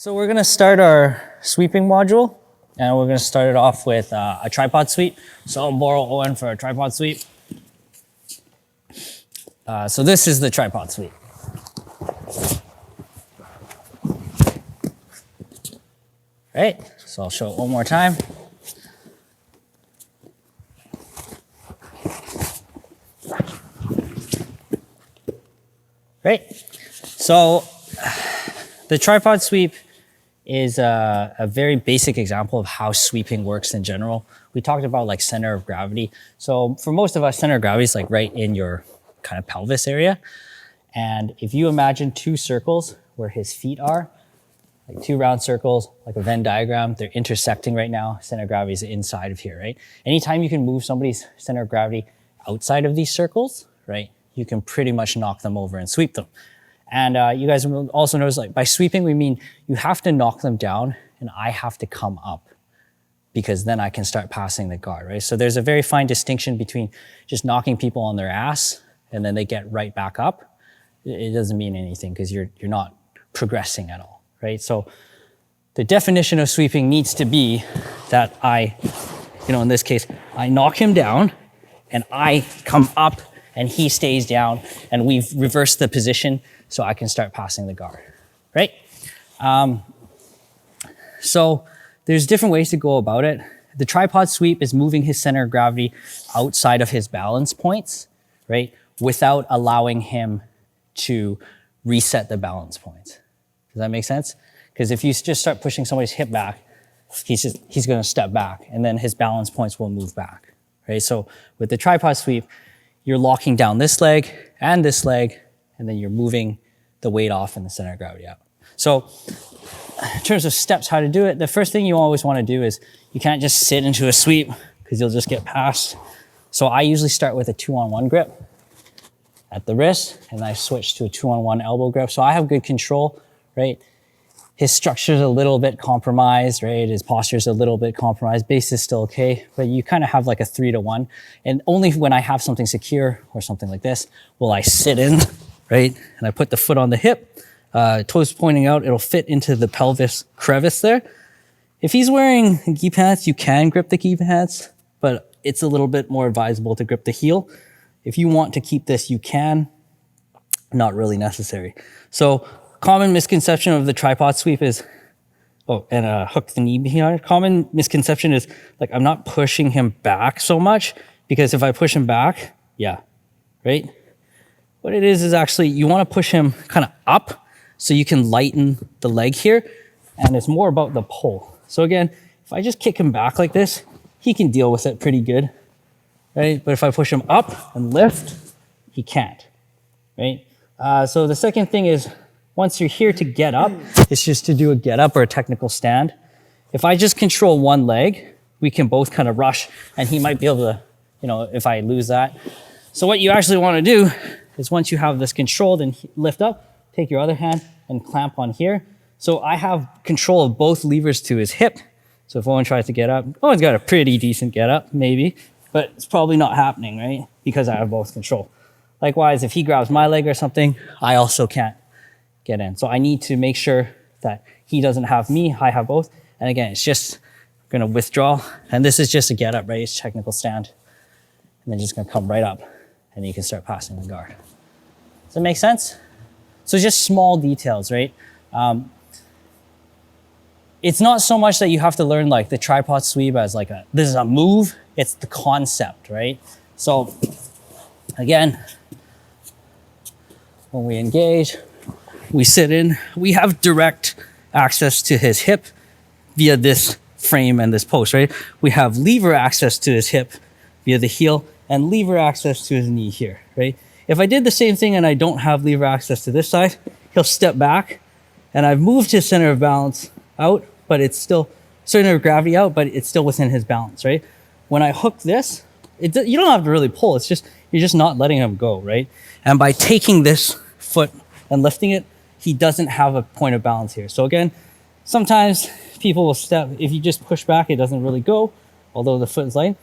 So we're gonna start our sweeping module, and we're gonna start it off with a tripod sweep. So I'll borrow Owen for a tripod sweep. So this is the tripod sweep. Right, so I'll show it one more time. Right, so the tripod sweep is a very basic example of how sweeping works in general. We talked about like center of gravity. So for most of us, center of gravity is like right in your kind of pelvis area. And if you imagine two circles where his feet are, like two round circles, like a Venn diagram, they're intersecting right now. Center of gravity is inside of here, right? Anytime you can move somebody's center of gravity outside of these circles, right, you can pretty much knock them over and sweep them. And you guys will also notice, like, by sweeping, we mean you have to knock them down and I have to come up, because then I can start passing the guard, right? So there's a very fine distinction between just knocking people on their ass and then they get right back up. It doesn't mean anything because you're not progressing at all, right? So the definition of sweeping needs to be that in this case, I knock him down and I come up and he stays down, and we've reversed the position so I can start passing the guard, right? So there's different ways to go about it. The tripod sweep is moving his center of gravity outside of his balance points, right? Without allowing him to reset the balance points. Does that make sense? Because if you just start pushing somebody's hip back, he's gonna step back and then his balance points will move back, right? So with the tripod sweep, you're locking down this leg, and then you're moving the weight off and the center of gravity out. So in terms of steps, how to do it, the first thing you always want to do is you can't just sit into a sweep because you'll just get passed. So I usually start with a 2-on-1 grip at the wrist, and I switch to a 2-on-1 elbow grip. So I have good control, right? His structure's a little bit compromised, right? His posture's a little bit compromised. Base is still okay, but you kind of have like a 3-to-1. And only when I have something secure or something like this will I sit in, right? And I put the foot on the hip, toes pointing out, it'll fit into the pelvis crevice there. If he's wearing gi pants, you can grip the gi pants, but it's a little bit more advisable to grip the heel. If you want to keep this, you can, not really necessary. So common misconception of the tripod sweep is, hook the knee behind. Common misconception is like, I'm not pushing him back so much, because if I push him back, right? What it is actually, you want to push him kind of up so you can lighten the leg here. And it's more about the pull. So again, if I just kick him back like this, he can deal with it pretty good, right? But if I push him up and lift, he can't, right? So the second thing is, once you're here to get up, it's just to do a get up or a technical stand. If I just control one leg, we can both kind of rush, and he might be able to, if I lose that. So what you actually want to do is, once you have this controlled and lift up, take your other hand and clamp on here. So I have control of both levers to his hip. So if Owen tries to get up, Owen's got a pretty decent get up, maybe, but it's probably not happening, right? Because I have both control. Likewise, if he grabs my leg or something, I also can't get in. So I need to make sure that he doesn't have me, I have both. And again, it's just gonna withdraw. And this is just a get up, right? It's technical stand. And then just gonna come right up, and you can start passing the guard. Does that make sense? So just small details, right? It's not so much that you have to learn like the tripod sweep as like this is a move, it's the concept, right? So again, when we engage, we sit in, we have direct access to his hip via this frame and this post, right? We have lever access to his hip via the heel, and lever access to his knee here, right? If I did the same thing and I don't have lever access to this side, he'll step back, and I've moved his center of balance out, but it's still, center of gravity out, but it's still within his balance, right? When I hook this, you don't have to really pull, it's just, you're just not letting him go, right? And by taking this foot and lifting it, he doesn't have a point of balance here. So again, sometimes people will step, if you just push back, it doesn't really go, although the foot is light.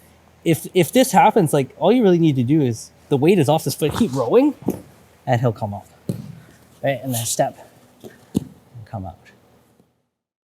If this happens, like, all you really need to do is, the weight is off this foot, keep rowing, and he'll come off, right? And then step, and come out.